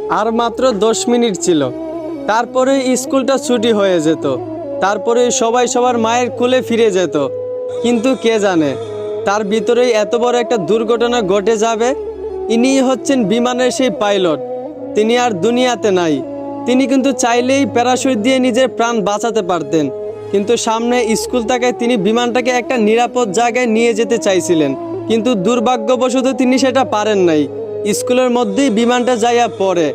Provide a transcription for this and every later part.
আর মাত্র 10 মিনিট ছিল, তারপরে স্কুলটা ছুটি হয়ে যেত। তারপরে সবাই সবার মায়ের কোলে ফিরে যেত। কিন্তু কে জানে তার ভিতরেই এত বড় একটা দুর্ঘটনা ঘটে যাবে। ইনিই হচ্ছেন বিমানের সেই পাইলট। তিনি আর দুনিয়াতে নাই। তিনি কিন্তু চাইলেই প্যারাশুট দিয়ে নিজের প্রাণ বাঁচাতে পারতেন, কিন্তু সামনে স্কুল থাকায় তিনি বিমানটাকে একটা নিরাপদ জায়গায় নিয়ে যেতে চাইছিলেন। কিন্তু দুর্ভাগ্যবশত তিনি সেটা পারেন নাই। স্কুলের মধ্যেই বিমানটা যাইয়া পড়ে।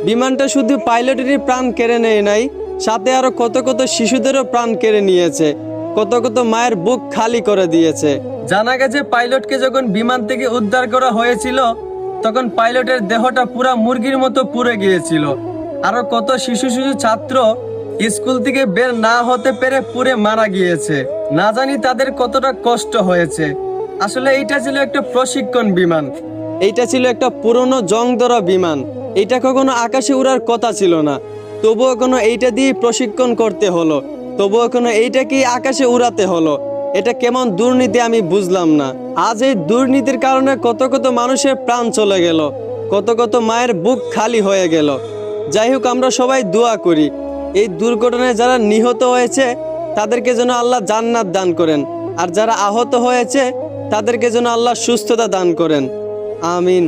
বিমানটা শুধু পাইলটেরই প্রাণ কেড়ে নেয় নাই, সাথে আরো কত কত শিশুদেরও প্রাণ কেড়ে নিয়েছে, কত কত মায়ের বুক খালি করে দিয়েছে। জানা গেছে পাইলটকে যখন বিমান থেকে উদ্ধার করা হয়েছিল, তখন পাইলটের দেহটা পুরা মুরগির মতো পুড়ে গিয়েছিল। আরো কত শিশু শিশু ছাত্র স্কুল থেকে বের না হতে পেরে পুড়ে মারা গিয়েছে। না জানি তাদের কতটা কষ্ট হয়েছে। আসলে এইটা ছিল একটা প্রশিক্ষণ বিমান। এইটা ছিল একটা পুরনো জং ধরা বিমান। এটা কখনো আকাশে উড়ার কথা ছিল না, তবুও কোনো এইটা দিয়ে প্রশিক্ষণ করতে হলো, তবুও কোনো এইটাকেই আকাশে উড়াতে হলো। এটা কেমন দুর্নীতি আমি বুঝলাম না। আজ এই দুর্নীতির কারণে কত কত মানুষের প্রাণ চলে গেল, কত কত মায়ের বুক খালি হয়ে গেল। যাই হোক, আমরা সবাই দোয়া করি এই দুর্ঘটনায় যারা নিহত হয়েছে তাদেরকে যেন আল্লাহ জান্নাত দান করেন, আর যারা আহত হয়েছে তাদেরকে যেন আল্লাহ সুস্থতা দান করেন। আমিন।